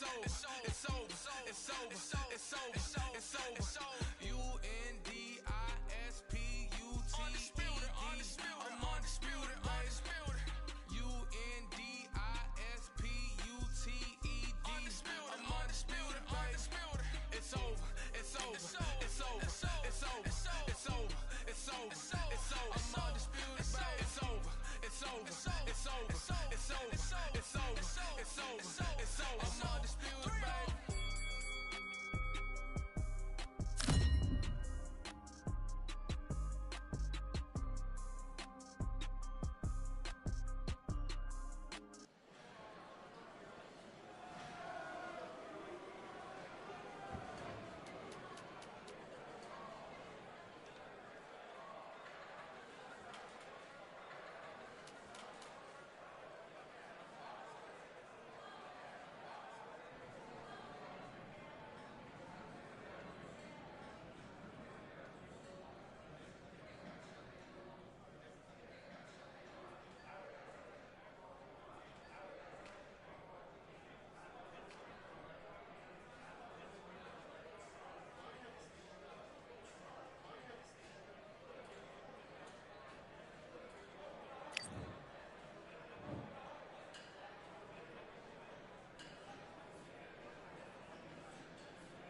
I'm undisputed, baby. Undisputed. I'm undisputed, baby. It's over. It's over. It's over. It's over. It's over. It's over. It's over. It's over. It's over. I'm undisputed, baby. It's over. It's over. It's over. It's over. It's over. It's over. It's over. It's over. It's over. I'm undisputed, baby.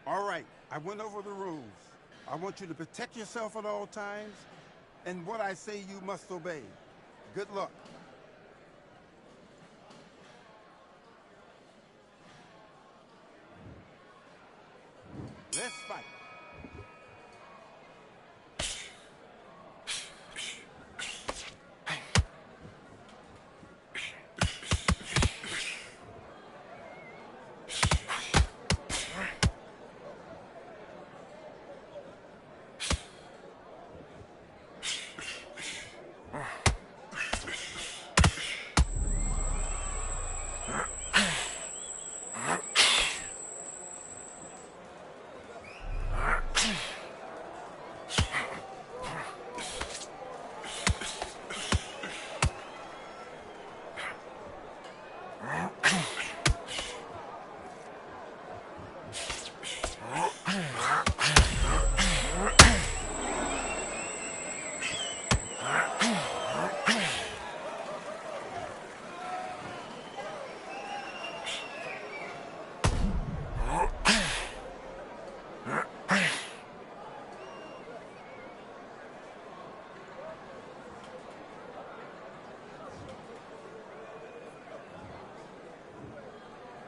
All right, I went over the rules. I want you to protect yourself at all times, and what I say you must obey. Good luck. Let's fight.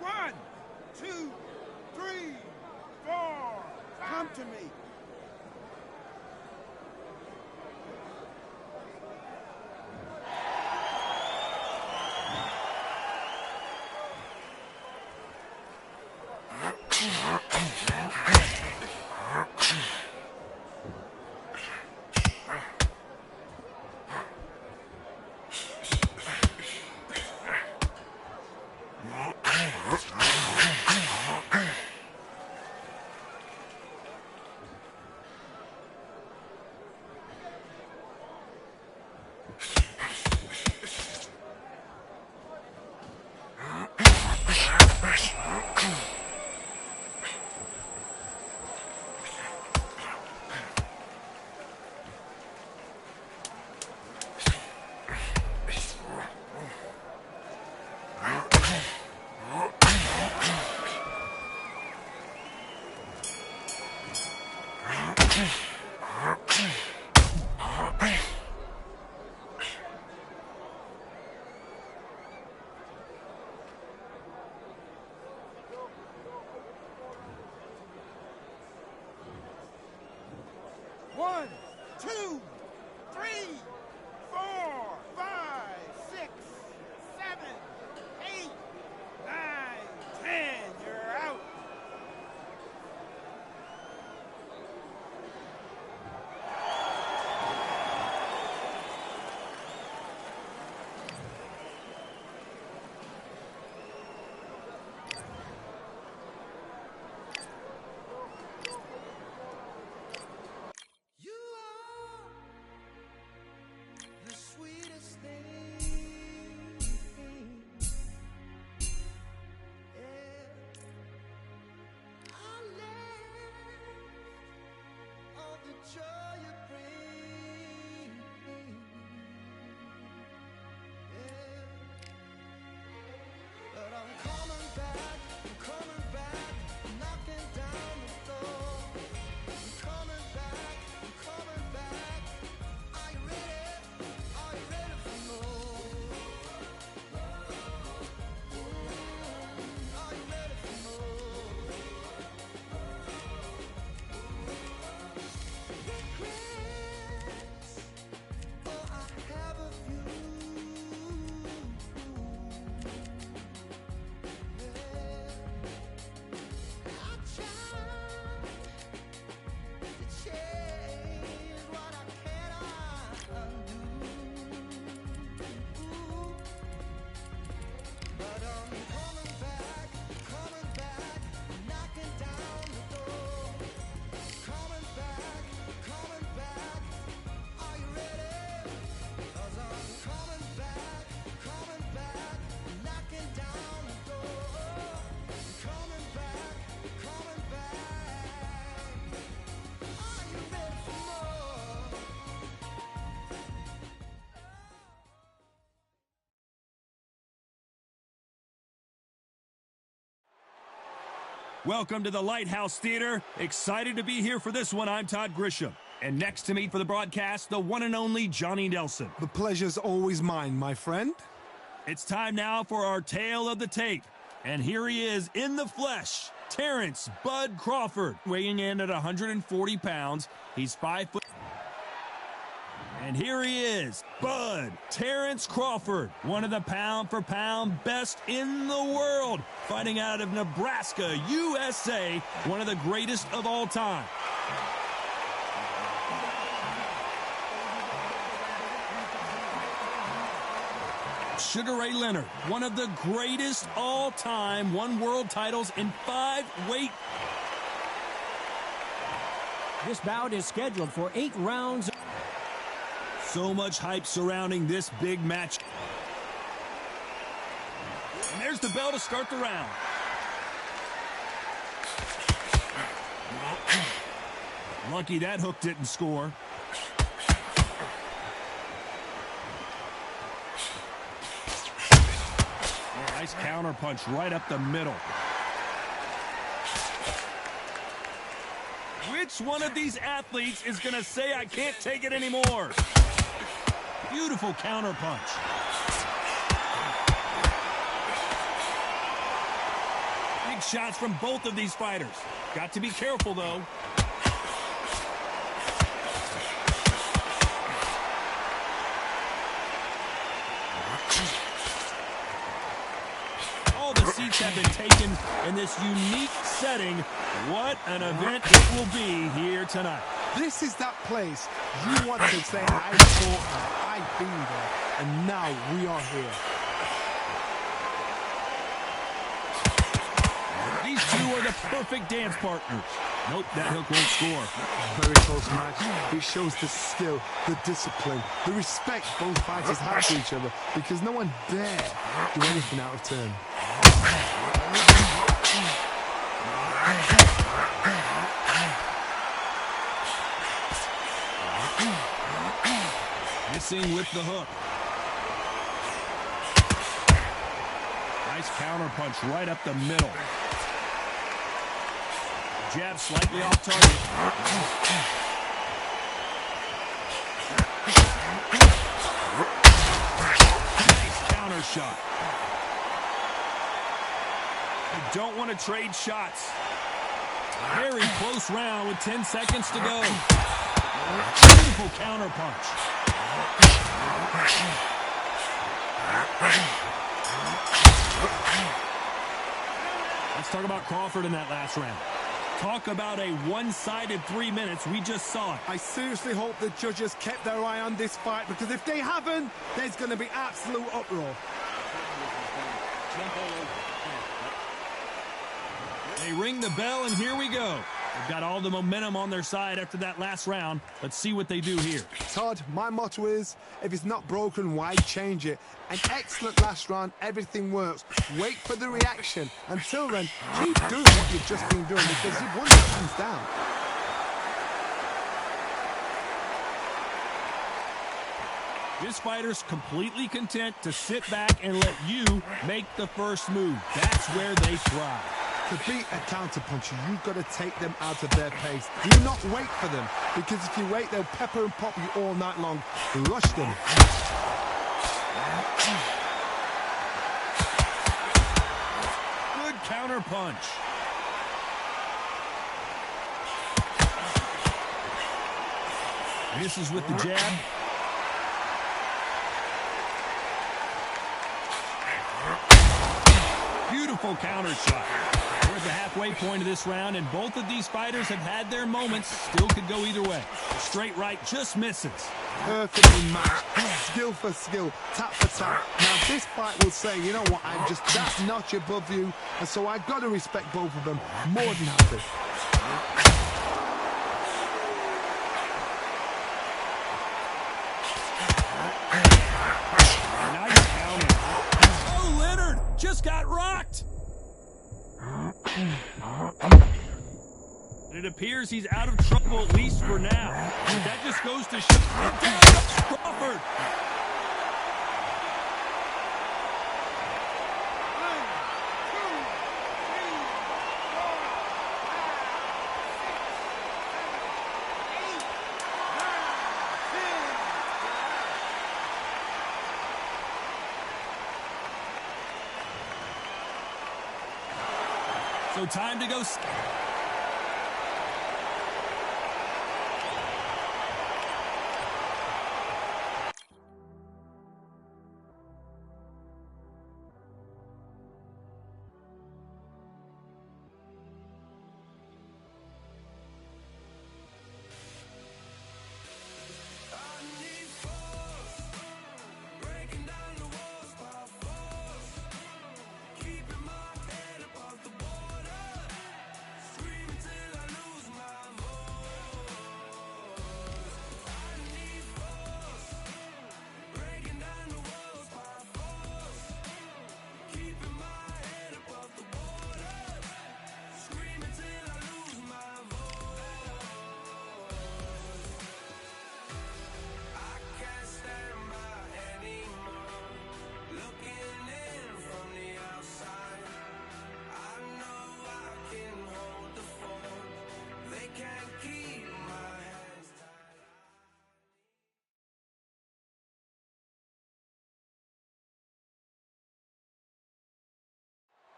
One, two, three, four. Come to me. One, two, three, four, five, six, seven, 8, 9, 10. You're out. You are the sweet Welcome to the Lighthouse Theater. Excited to be here for this one. I'm Todd Grisham. And next to me for the broadcast, the one and only Johnny Nelson. The pleasure's always mine, my friend. It's time now for our tale of the tape. And here he is in the flesh, Terrence Bud Crawford, weighing in at 140 pounds. He's 5 foot. And here he is, Bud Terrence Crawford, one of the pound-for-pound best in the world, fighting out of Nebraska, USA, one of the greatest of all time. Sugar Ray Leonard, one of the greatest all-time, won world titles in 5 weight. This bout is scheduled for 8 rounds. So much hype surrounding this big match. And there's the bell to start the round. Lucky that hook didn't score. Nice counter punch right up the middle. Which one of these athletes is going to say, I can't take it anymore? Beautiful counter punch. Big shots from both of these fighters. Got to be careful, though. All the seats have been taken in this unique setting. What an event it will be here tonight. This is that place you want to say, I fought, I've been there, and now we are here. These two are the perfect dance partners. Nope, that hook won't score. Very close match. It shows the skill, the discipline, the respect both fighters have for each other, because no one dare do anything out of turn. Missing with the hook. Nice counter punch right up the middle. Jab slightly off target. Nice counter shot. You don't want to trade shots. Very close round with 10 seconds to go. Beautiful counter punch. Let's talk about Crawford in that last round. Talk about a one-sided 3 minutes. We just saw it. I seriously hope the judges kept their eye on this fight, because if they haven't, there's going to be absolute uproar. They ring the bell, and here we go. They've got all the momentum on their side after that last round. Let's see what they do here. Todd, my motto is, if it's not broken, why change it? An excellent last round, everything works. Wait for the reaction. Until then, keep doing what you've just been doing, because you've won it hands down. This fighter's completely content to sit back and let you make the first move. That's where they thrive. To beat a counterpuncher, you've got to take them out of their pace. Do not wait for them, because if you wait, they'll pepper and pop you all night long. Rush them. Good counter punch. Misses with the jab. Beautiful counter shot. We're at the halfway point of this round, and both of these fighters have had their moments. Still could go either way. Straight right just misses. Perfectly matched. Skill for skill, tap for tap. Now this fight will say, you know what, I'm just that notch above you, and so I've got to respect both of them more than happy. Nice counter. Oh, Leonard just got rocked. It appears he's out of trouble, at least for now. That just goes to show. Down goes Crawford. So time to go.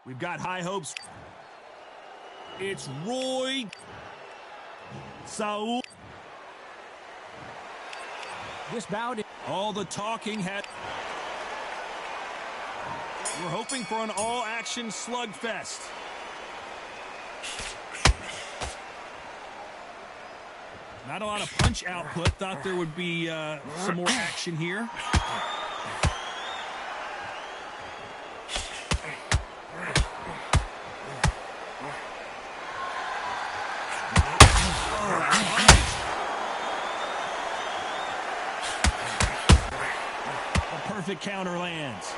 We've got high hopes. It's Roy Saul. This bout. All the talking had. We're hoping for an all-action slugfest. Not a lot of punch output. Thought there would be some more action here. Perfect counter lands.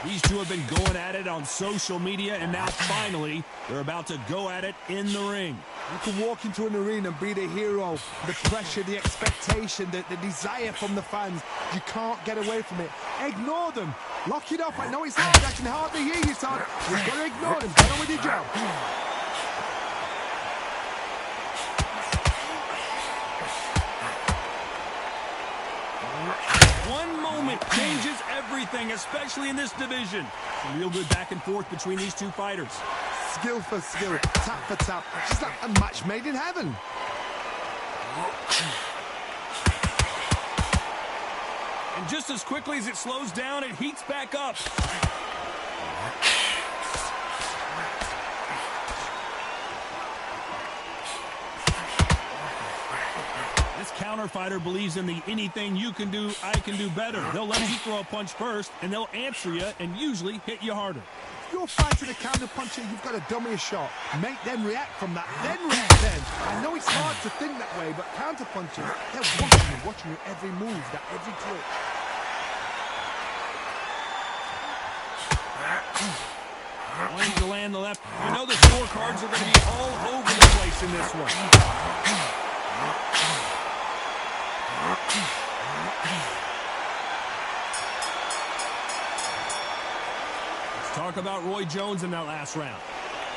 These two have been going at it on social media, and now finally they're about to go at it in the ring. You can walk into an arena and be the hero. The pressure, the expectation, the desire from the fans. You can't get away from it. Ignore them. Lock it off. I know it's hard. I can hardly hear you, son. You've got to ignore them. Get on with your job. One moment changes everything, especially in this division. Some real good back and forth between these two fighters. Skill for skill, tap for tap. It's like a match made in heaven. And just as quickly as it slows down, it heats back up. This counter fighter believes in the anything you can do, I can do better. They'll let you throw a punch first, and they'll answer you and usually hit you harder. If you're fighting a counter puncher, you've got to dummy a shot. Make them react from that, then react then. I know it's hard to think that way, but counter punchers, they're watching you every move, that every twitch. Wanting to land the left. You know the scorecards are going to be all over the place in this one. Let's talk about Roy Jones in that last round.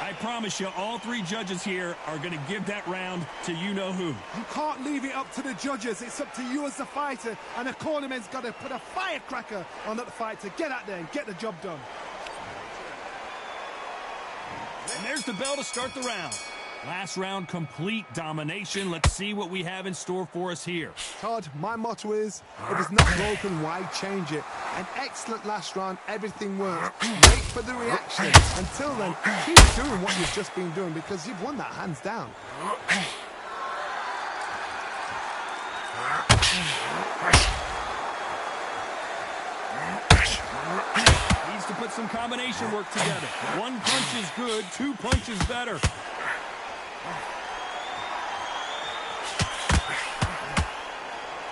I promise you, all three judges here are going to give that round to you-know-who. You can't leave it up to the judges. It's up to you as the fighter, and the cornerman's got to put a firecracker on that fight to get out there and get the job done. And there's the bell to start the round. Last round, complete domination. Let's see what we have in store for us here. Todd, my motto is, if it's not broken, why change it? An excellent last round, everything works. Wait for the reaction. Until then, keep doing what you've just been doing because you've won that hands down. Needs to put some combination work together. One punch is good, two punches better.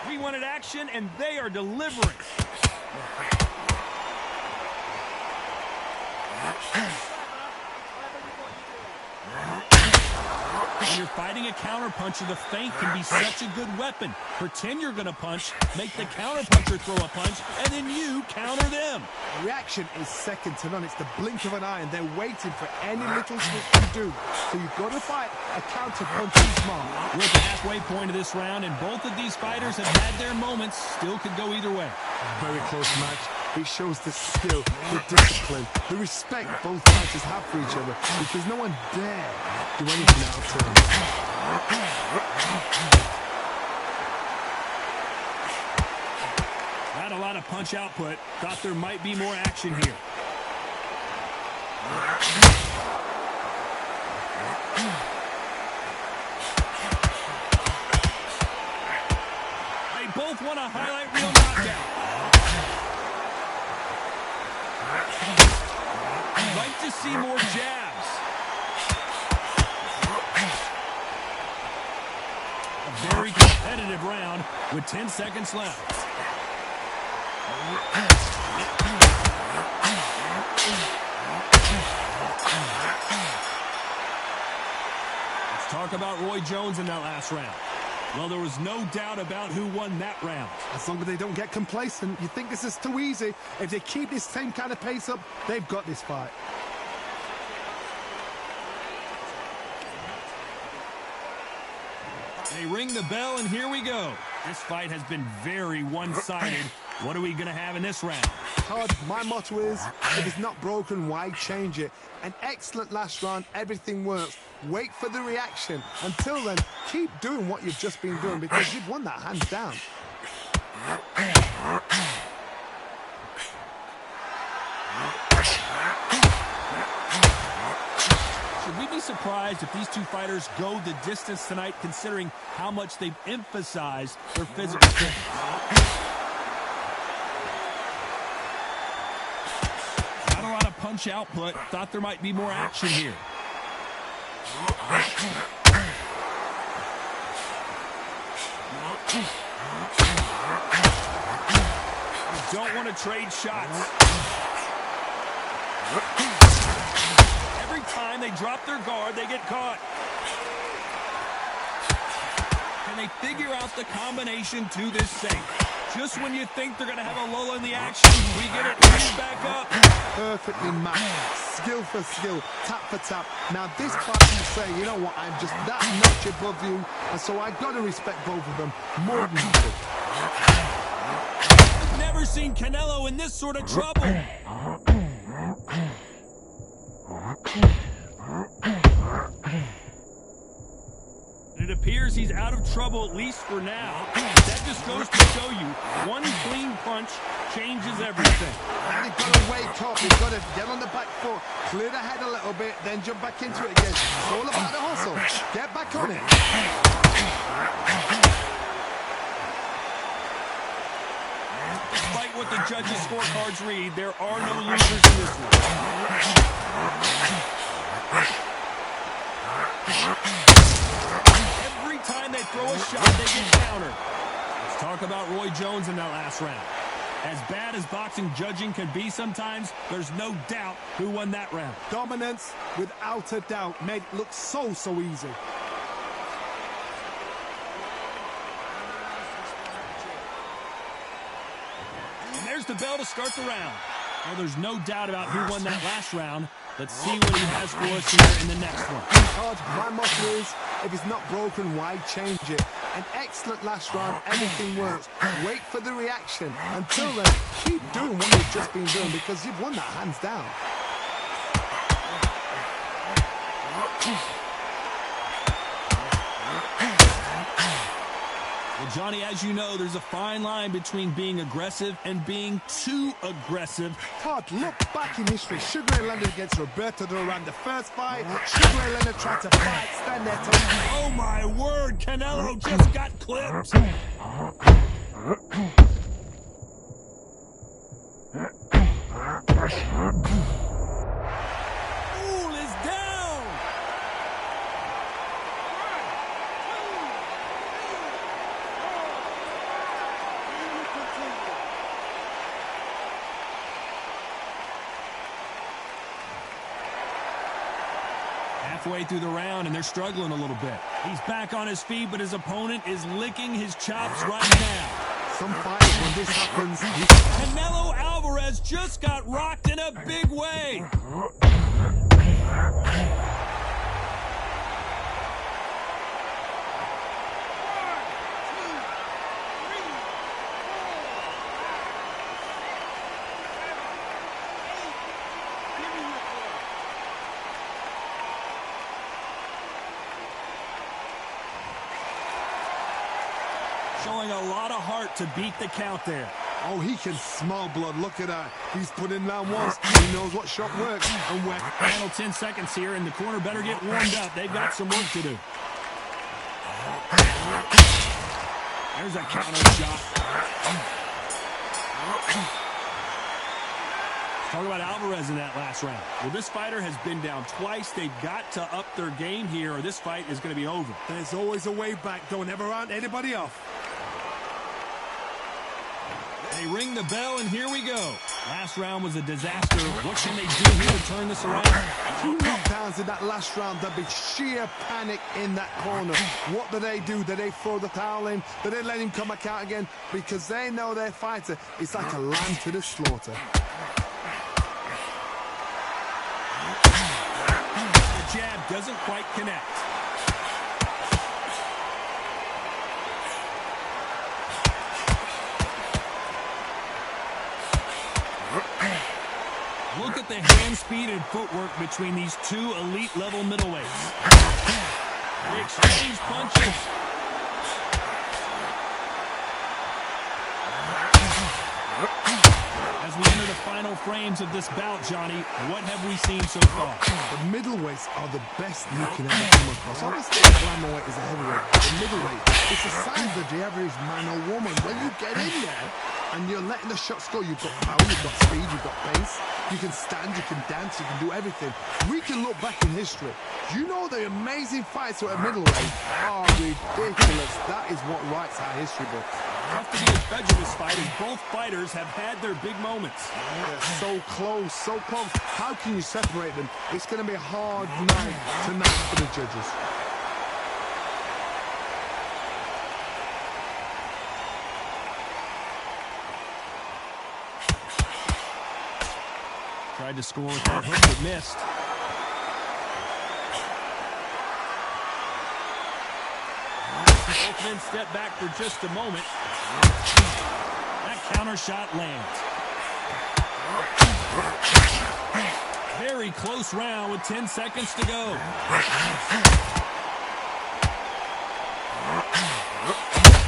We wanted action, and they are delivering. When you're fighting a counterpuncher, the feint can be such a good weapon. Pretend you're going to punch, make the counterpuncher throw a punch, and then you counter them. Reaction is second to none. It's the blink of an eye, and they're waiting for any little switch to do. So you've got to fight a counterpuncher's mark. We're at the halfway point of this round, and both of these fighters have had their moments. Still could go either way. Very close match. it shows the skill, the discipline, the respect both fighters have for each other, because no one dare do anything out of turn. Not a lot of punch output. Thought there might be more action here. They both want a highlight reel knockout. I'd like to see more jabs. A very competitive round with 10 seconds left. Let's talk about Roy Jones in that last round. Well, there was no doubt about who won that round. As long as they don't get complacent, you think this is too easy. If they keep this same kind of pace up, they've got this fight. They ring the bell, and here we go. This fight has been very one-sided. What are we going to have in this round? Todd, my motto is, if it's not broken, why change it? An excellent last round, everything works. Wait for the reaction. Until then, keep doing what you've just been doing, because you've won that hands down. Should we be surprised if these two fighters go the distance tonight, considering how much they've emphasized their physical fitness? Not a lot of punch output. Thought there might be more action here. You don't want to trade shots. Every time they drop their guard, they get caught. Can they figure out the combination to this safe? Just when you think they're going to have a lull in the action, we get it right back up. Perfectly matched, skill for skill, tap for tap. Now this fight, you say, you know what, I'm just that much above you, and so I've got to respect both of them more than you do. I've never seen Canelo in this sort of trouble. It appears he's out of trouble, at least for now. That just goes to show you, one clean punch changes everything. And you've got to wake up, you've got to get on the back foot, clear the head a little bit, then jump back into it again. It's all about the hustle. Get back on it. Despite what the judges' scorecards read, there are no losers in this one. Every time they throw a shot, they get countered. Let's talk about Roy Jones in that last round. As bad as boxing judging can be sometimes, there's no doubt who won that round. Dominance, without a doubt, made it look so easy. And there's the bell to start the round. Well, there's no doubt about who won that last round. Let's see what he has for us here in the next one. Todd, my motto is, if it's not broken, why change it? An excellent last round, everything works. Wait for the reaction. Until then, keep doing what you've just been doing, because you've won that hands down. Well, Johnny, as you know, there's a fine line between being aggressive and being too aggressive. Todd, look back in history. Sugar Ray Leonard against Roberto Duran. The first fight, Sugar Ray Leonard tried to fight, stand there, Todd. Oh, my word, Canelo just got clipped. Ooh, is down. Halfway through the round, and they're struggling a little bit. He's back on his feet, but his opponent is licking his chops right now. Some fighters, when this happens, Canelo Alvarez just got rocked in a big way. Showing a lot of heart to beat the count there. Oh, he can smell blood. Look at that. He's put in round once. He knows what shot works and where. Final 10 seconds here, and the corner better get warmed up. They've got some work to do. There's a counter shot. Talk about Alvarez in that last round. Well, this fighter has been down twice. They've got to up their game here, or this fight is going to be over. There's always a way back. Don't ever round anybody off. They ring the bell, and here we go. Last round was a disaster. What can they do here to turn this around? 2 knockdowns in that last round. There'd be sheer panic in that corner. What do? Do they throw the towel in? Do they let him come back out again? Because they know their fighter is like a lamb to the slaughter. The jab doesn't quite connect. Look at the hand speed and footwork between these two elite-level middleweights. They exchange punches. As we enter the final frames of this bout, Johnny, what have we seen so far? The middleweights are the best you can ever come across. Obviously, the flyweight is a heavyweight. The middleweight, it's the size of the average man or woman. When you get in there and you're letting the shots go, you've got power, you've got speed, you've got pace. You can stand, you can dance, you can do everything. We can look back in history. You know the amazing fights at middleweight are ridiculous. That is what writes our history book. Tough to be a judge of this fight, as both fighters have had their big moments. They're so close, so close. How can you separate them? It's going to be a hard night tonight for the judges. Tried to score with that hook, but missed. Both men step back for just a moment. That counter shot lands. Very close round with 10 seconds to go.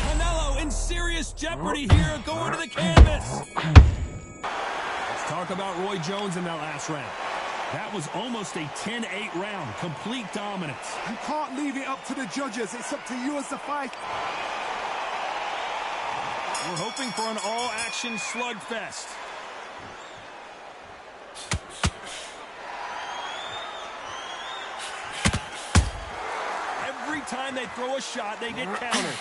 Canelo in serious jeopardy here, going to the canvas. Let's talk about Roy Jones in that last round. That was almost a 10-8 round, complete dominance. You can't leave it up to the judges. It's up to you as the fight. We're hoping for an all-action slugfest. Every time they throw a shot, they get countered.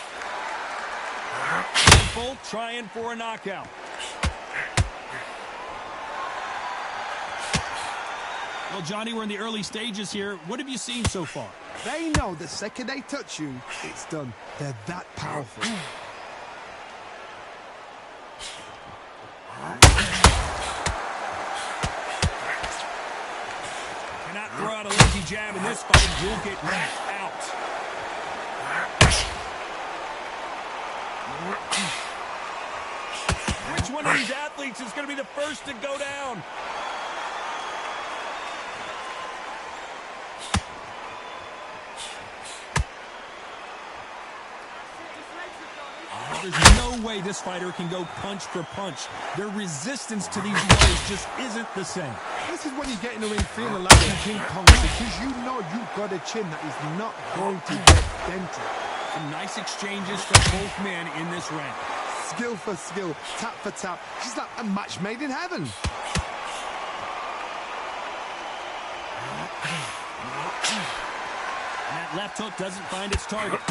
They're both trying for a knockout. Well, Johnny, we're in the early stages here. What have you seen so far? They know the second they touch you, it's done. They're that powerful. Cannot throw out a lazy jab in this fight. You'll get knocked out. Which one of these athletes is going to be the first to go down? There's no way this fighter can go punch for punch. Their resistance to these blows just isn't the same. This is when you get in the ring feeling like a King Kong, because you know you've got a chin that is not going to get dented. Some nice exchanges from both men in this round. Skill for skill, tap for tap. It's like a match made in heaven. And that left hook doesn't find its target.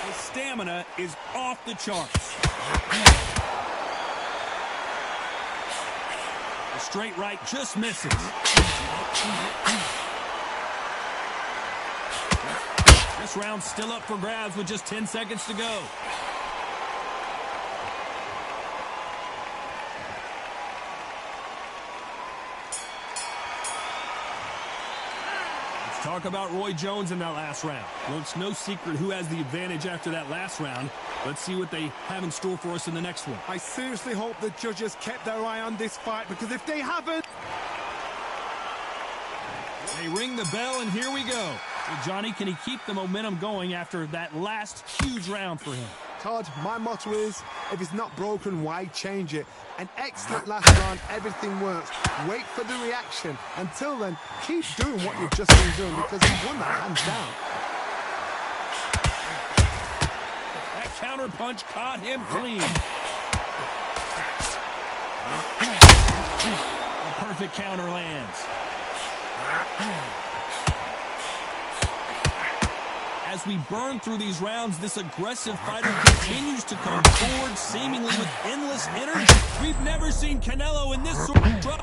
His stamina is off the charts. The straight right just misses. This round's still up for grabs with just 10 seconds to go. Talk about Roy Jones in that last round. Well, it's no secret who has the advantage after that last round. Let's see what they have in store for us in the next one. I seriously hope the judges kept their eye on this fight, because if they haven't... They ring the bell, and here we go. So Johnny, can he keep the momentum going after that last huge round for him? Todd, my motto is, if it's not broken, why change it? An excellent last round, everything works. Wait for the reaction. Until then, keep doing what you've just been doing, because you've won that hands down. That counter punch caught him clean. A perfect counter lands. As we burn through these rounds, this aggressive fighter continues to come forward, seemingly with endless energy. We've never seen Canelo in this sort of drop.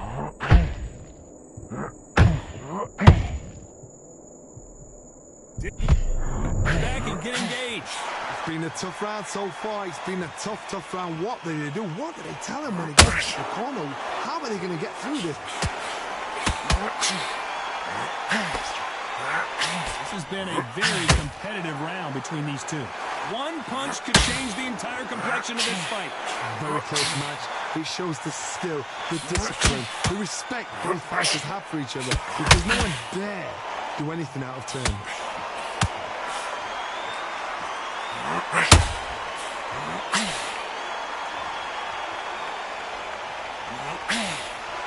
Back and get engaged. It's been a tough round so far. It's been a tough round. What do they do? What do they tell him when he gets to the corner? How are they going to get through this? This has been a very competitive round between these two. One punch could change the entire complexion of this fight. Very close match. It shows the skill, the discipline, the respect both fighters have for each other, because no one dare do anything out of turn.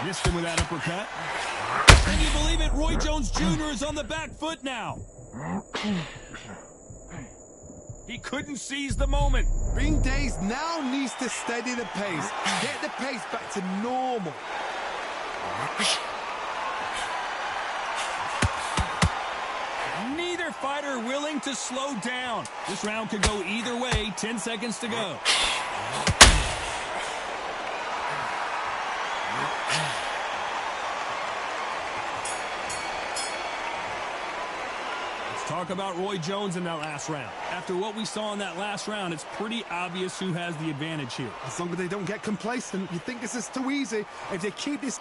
Missed him with that uppercut. Can you believe it? Roy Jones Jr. is on the back foot now. He couldn't seize the moment. Being dazed now needs to steady the pace. Get the pace back to normal. Neither fighter willing to slow down. This round could go either way. 10 seconds to go. Talk about Roy Jones in that last round. After what we saw in that last round, it's pretty obvious who has the advantage here. As long as they don't get complacent, you think this is too easy. If they keep this...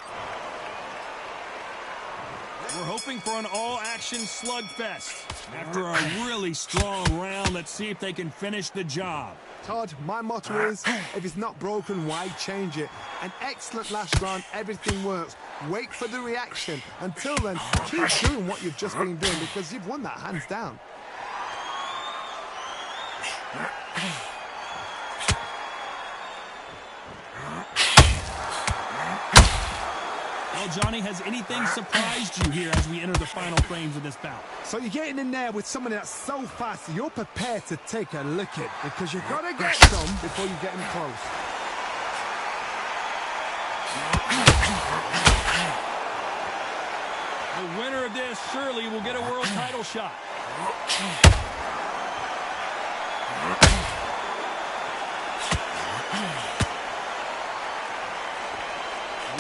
We're hoping for an all-action slugfest. After a really strong round, let's see if they can finish the job. Todd, my motto is, if it's not broken, why change it? An excellent last round, everything works. Wait for the reaction. Until then, keep doing what you've just been doing, because you've won that hands down. Well, Johnny, has anything surprised you here as we enter the final frames of this bout? So you're getting in there with someone that's so fast, you're prepared to take a licking, because you've got to get some before you get him close. The winner of this surely will get a world title shot.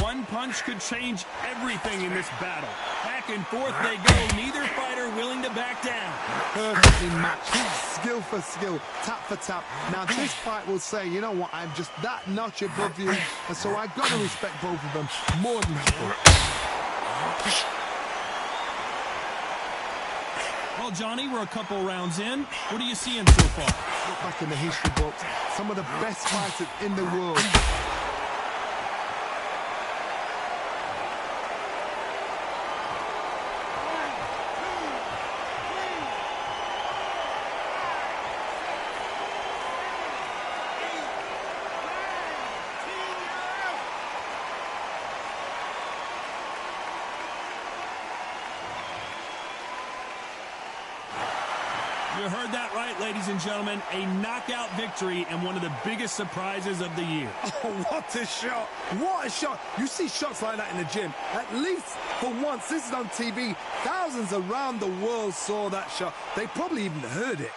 One punch could change everything in this battle. Back and forth they go, neither fighter willing to back down. Perfectly matched, skill for skill, tap for tap. Now this fight will say, you know what, I'm just that notch above you, and so I've got to respect both of them more than ever. Well, Johnny, we're a couple rounds in. What are you seeing so far? Look back in the history books, some of the best fighters in the world. You heard that right, ladies and gentlemen. A knockout victory and one of the biggest surprises of the year. Oh, what a shot. What a shot. You see shots like that in the gym. At least for once, this is on TV. Thousands around the world saw that shot. They probably even heard it.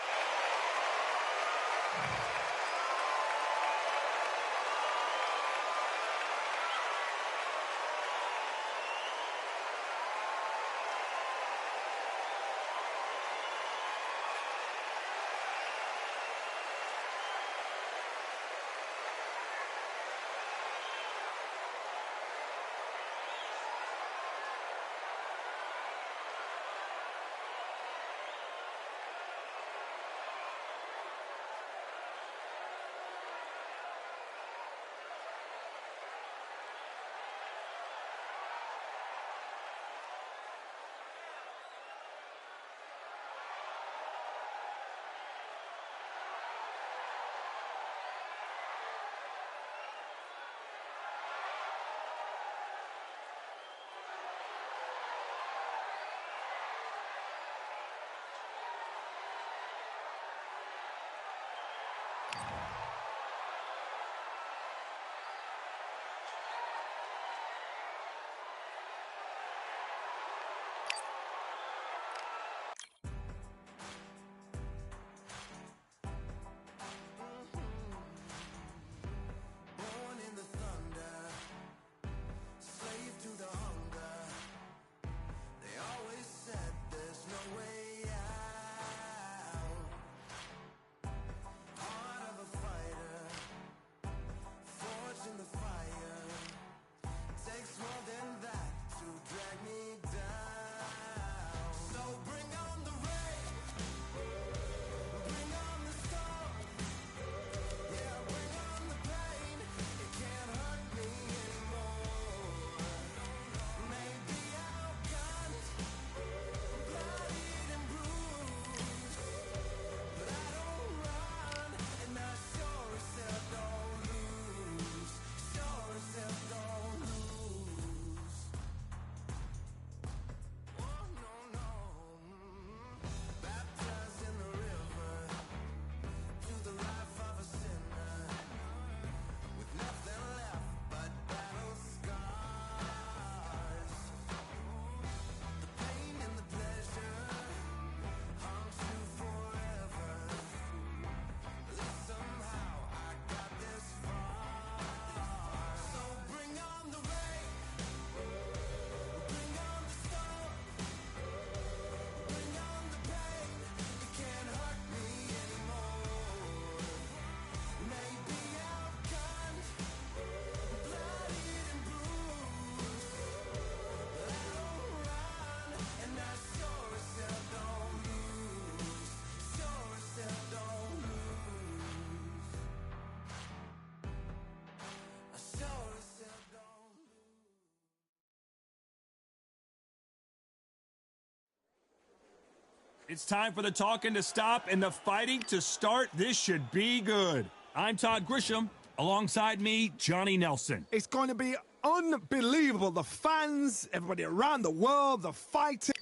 It's time for the talking to stop and the fighting to start. This should be good. I'm Todd Grisham. Alongside me, Johnny Nelson. It's going to be unbelievable. The fans, everybody around the world, the fighting.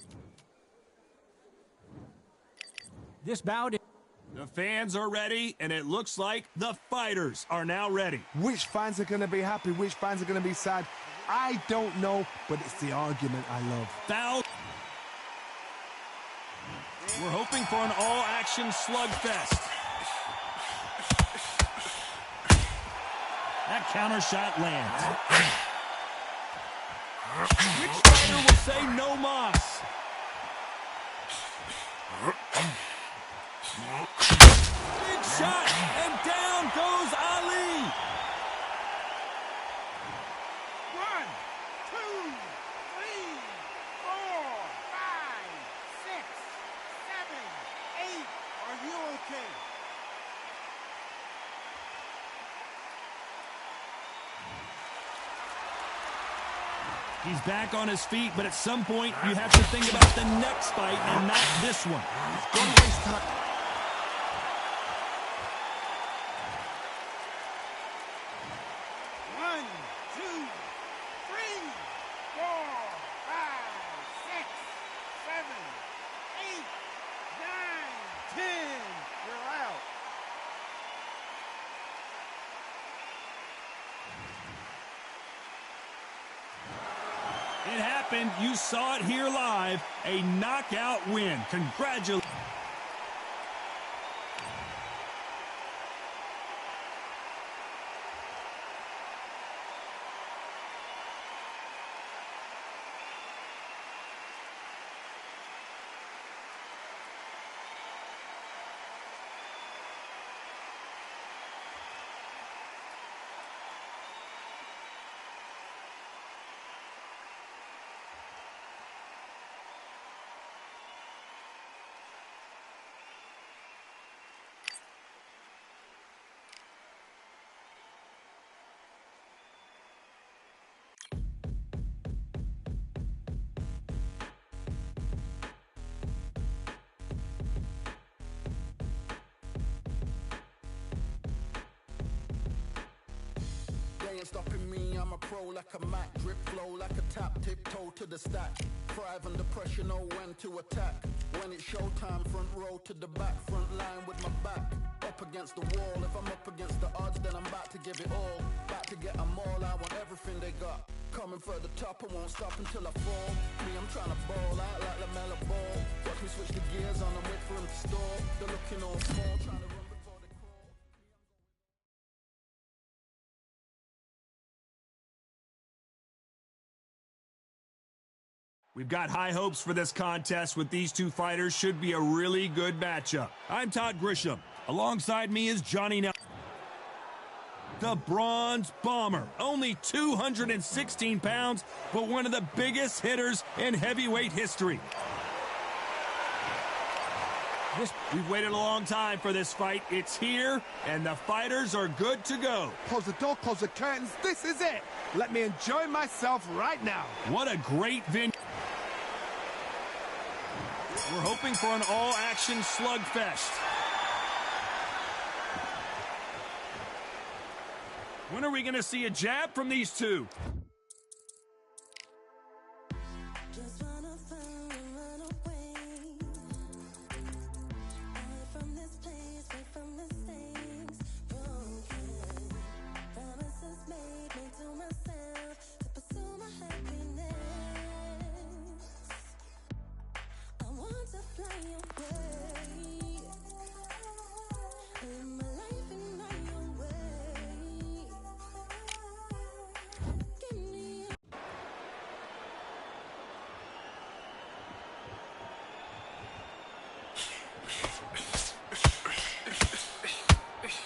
This bout. The fans are ready, and it looks like the fighters are now ready. Which fans are going to be happy? Which fans are going to be sad? I don't know, but it's the argument I love. Foul. We're hoping for an all-action slugfest. That counter shot lands. Which fighter will say no mas? Big shot, and down goes Ali. 1, 2, 3, 4, 5, 6, 7, 8. Are you okay? He's back on his feet, but at some point, you have to think about the next fight and not this one. Don't waste time. 1, 2, 3, 4, 5, 6, 7, 8, 9, 10. You're out. It happened. You saw it here live. A knockout win. Congratulations. They ain't stopping me, I'm a pro like a Mac. Drip flow like a tap, tiptoe to the stack. Thrive under pressure, know when to attack. When it's showtime, front row to the back. Front line with my back up against the wall. If I'm up against the odds, then I'm back to give it all. Back to get them all, I want everything they got. Coming for the top, I won't stop until I fall. Me, I'm trying to ball out like the mellow ball. Watch me switch the gears on and wait for him to stall. They're looking all small, trying to run before they crawl. We've got high hopes for this contest with these two fighters. Should be a really good matchup. I'm Todd Grisham. Alongside me is Johnny Nelson. The Bronze Bomber. Only 216 pounds, but one of the biggest hitters in heavyweight history. We've waited a long time for this fight. It's here, and the fighters are good to go. Close the door, close the curtains. This is it. Let me enjoy myself right now. What a great venue. We're hoping for an all-action slugfest. When are we going to see a jab from these two? Just wanna find and run away. Away from this place, away from the things broken. Promises made to myself to pursue my happiness. I want to fly away. Live my life in my own way. Give me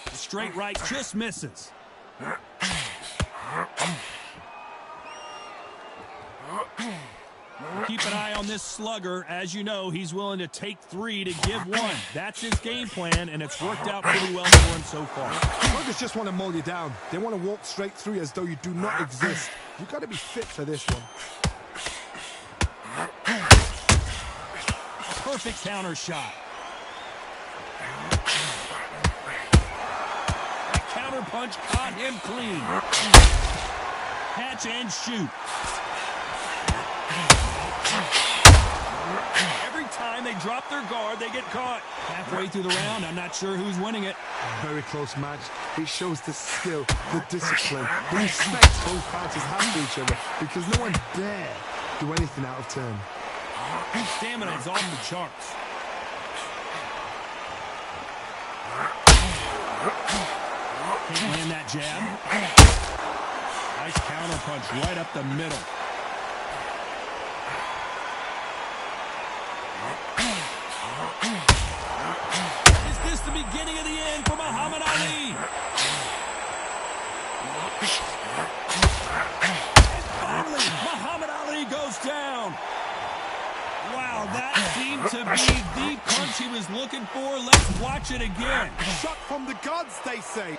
The straight right just misses. Keep an eye on this slugger. As you know, he's willing to take 3 to give 1. That's his game plan, and it's worked out pretty well for him so far. Sluggers just want to mow you down. They want to walk straight through you as though you do not exist. You've got to be fit for this one. perfect counter shot. That counter punch caught him clean. Catch and shoot. Every time they drop their guard, they get caught. Halfway through the round, I'm not sure who's winning it. Very close match. It shows the skill, the discipline, the respect both parties have for each other because no one dare do anything out of turn. Stamina is off the charts. Can't land that jab. Nice counter punch right up the middle. Is this the beginning of the end for Muhammad Ali? And finally, Muhammad Ali goes down. Wow, that seemed to be the punch he was looking for. Let's watch it again. Shot from the gods, they say.